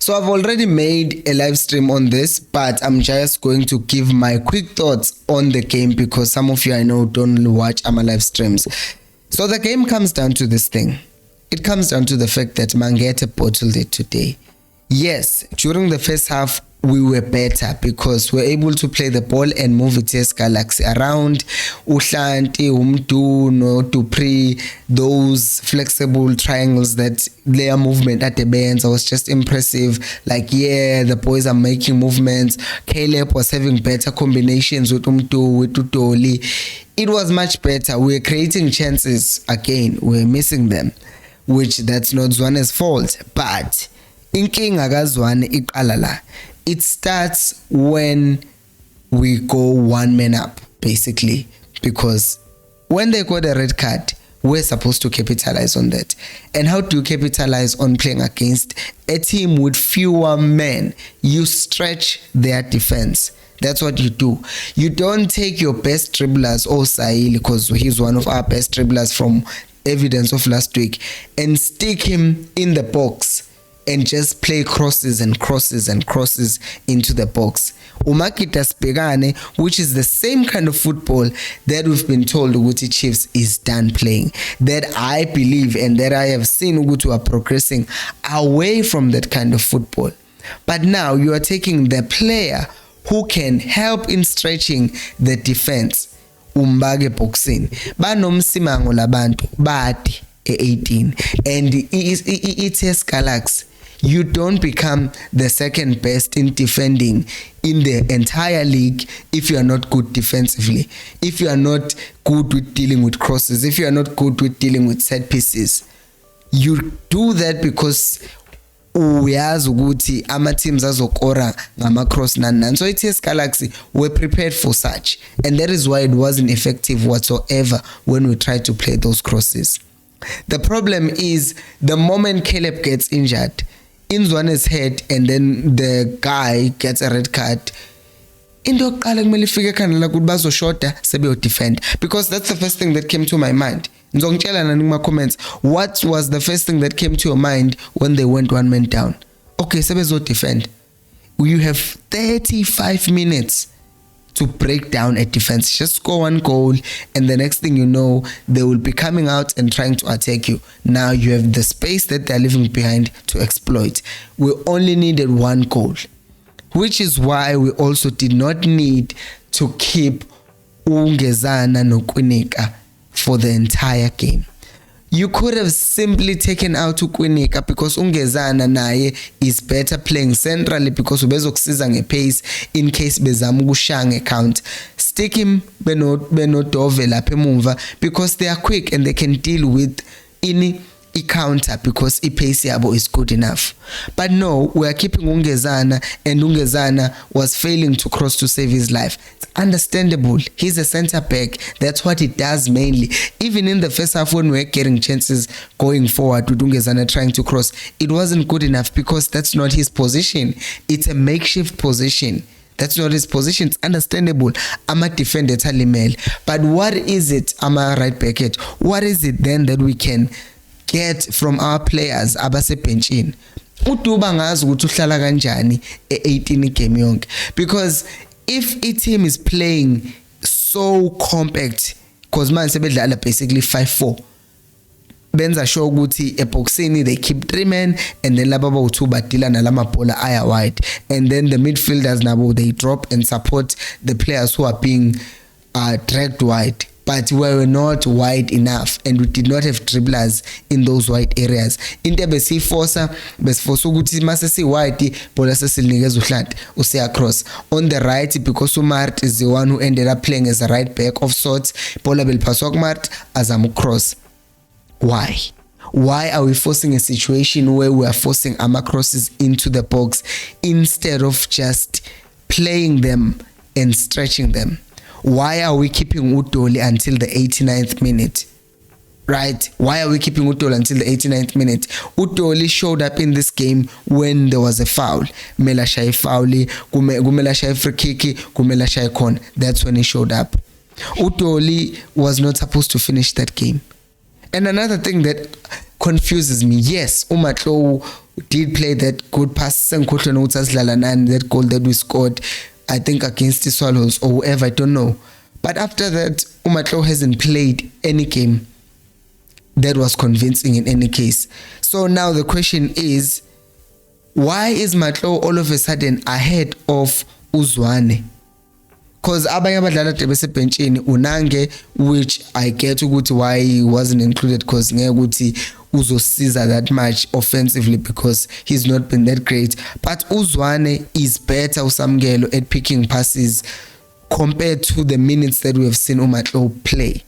So I've already made a live stream on this, but I'm just going to give my quick thoughts on the game because some of you I know don't watch my live streams. So the game comes down to this thing. It comes down to the fact that Mangete bottled it today. Yes, during the first half, we were better because we're able to play the ball and move it TS Galaxy around. Uhlanti, Umduno, Dupri, those flexible triangles that their movement at the bands was just impressive. Like, yeah, the boys are making movements. Caleb was having better combinations with Umdu, with Tutoli. It was much better. We're creating chances again. We're missing them, which that's not Zwane's fault. But inkinga kaZwane iqala la. It starts when we go one man up, basically, because when they got a red card, we're supposed to capitalize on that. And how do you capitalize on playing against a team with fewer men? You stretch their defense. That's what you do. You don't take your best dribblers, Osail, because he's one of our best dribblers from evidence of last week, and stick him in the box and just play crosses and crosses and crosses into the box. Umakita Spegane, which is the same kind of football that we've been told Uguti Chiefs is done playing. That I believe and that I have seen Uguti are progressing away from that kind of football. But now you are taking the player who can help in stretching the defense. Umbage boxing. Banomsimango labantu bati 18 and TS Galaxy. You don't become the second best in defending in the entire league if you are not good defensively, if you are not good with dealing with crosses, if you are not good with dealing with set pieces. You do that because uyazi ukuthi ama teams azokora ngama cross nan. So TS Galaxy were prepared for such, and that is why it wasn't effective whatsoever when we tried to play those crosses. The problem is the moment Caleb gets injured in Zwane's head and then the guy gets a red card, into qala kumele ifike khona la ukuthi bazoshota sebe defend, because that's the first thing that came to my mind. Ngizongitshela nani kuma comments, what was the first thing that came to your mind when they went one man down? Okay, sebe defend. You have 35 minutes to break down a defense. Just score one goal and the next thing you know, they will be coming out and trying to attack you. Now you have the space that they're leaving behind to exploit. We only needed one goal, which is why we also did not need to keep Ungezana no Kwinika for the entire game. You could have simply taken out Ukwinika because Ungezana naye is better playing centrally because ubezokusiza ngepace in case bezama ukushaya account. Stick him benodove lapha emuva because they are quick and they can deal with any counter because pace yabo is good enough. But no, we are keeping Ungezana, and Ungezana was failing to cross to save his life. It's understandable. He's a center back. That's what he does mainly. Even in the first half when we were getting chances going forward with Ungezana trying to cross, it wasn't good enough because that's not his position. It's a makeshift position. That's not his position. It's understandable. I'm a defender, Talimel. But what is it, I'm a right back it? What is it then that we can get from our players abase benchini? Uduba ngazi ukuthi uhlala kanjani e18 game yonke, because if a team is playing so compact, because man sebedlala basically 5-4, benza sure ukuthi eboxini they keep 3 men and then laba bawu2 badila nalama bhola aya wide, and then the midfielders nabo they drop and support the players who are being dragged wide. But we were not wide enough and we did not have dribblers in those wide areas. Into besiforsa ukuthi mase si wide bola sesinikeza uHlanti usiya cross on the right, because uMart is the one who ended up playing as a right back of sorts. Bola belipaswa kuMart azama cross. Why are we forcing a situation where we are forcing our crosses into the box instead of just playing them and stretching them? Why are we keeping Utoli until the 89th minute? Right? Why are we keeping Utoli until the 89th minute? Utoli showed up in this game when there was a foul. Kumela shaye fouli, kumela shaye free kick, kumela shaye corner. That's when he showed up. Utoli was not supposed to finish that game. And another thing that confuses me, yes, Umatlo did play that good pass and that goal that we scored, I think against the Swallows or whoever, I don't know. But after that, Umatlo hasn't played any game that was convincing in any case. So now the question is, why is Matlo all of a sudden ahead of Zwane? Because abanye abadlali ade besebhentshini Unange, which I get ukuthi why he wasn't included, because ngeke ukuthi uzosiza that much offensively because he's not been that great. But Zwane is better uSamkelo at picking passes compared to the minutes that we have seen Umatlo play.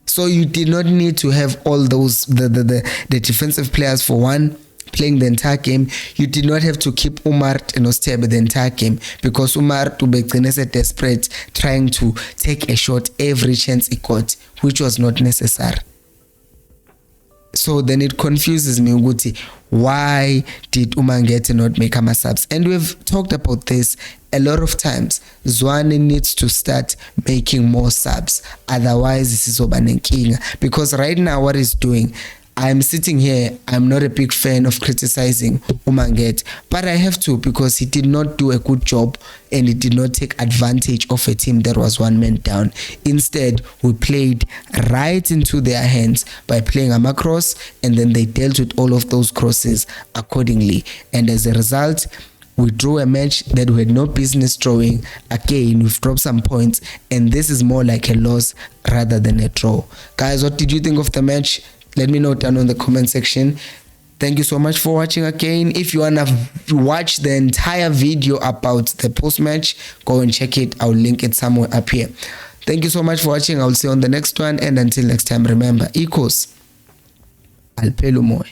So you did not need to have all those the defensive players for one playing the entire game. You did not have to keep Umar and Ostebe the entire game, because Umar to be desperate trying to take a shot every chance he got, which was not necessary. So then it confuses me, Uguti, why did Umangete not make ama subs? And we've talked about this a lot of times. Zwane needs to start making more subs, otherwise this is obanenkinga. Because right now what he's doing, I'm sitting here, I'm not a big fan of criticizing Umangete, but I have to, because he did not do a good job and he did not take advantage of a team that was one man down. Instead, we played right into their hands by playing a cross, and then they dealt with all of those crosses accordingly. And as a result, we drew a match that we had no business drawing. Again, we've dropped some points, and this is more like a loss rather than a draw. Guys, what did you think of the match? Let me know down in the comment section. Thank you so much for watching again. If you wanna watch the entire video about the post-match, go and check it. I'll link it somewhere up here. Thank you so much for watching. I'll see you on the next one, and until next time, remember, equals Alpelo Moy.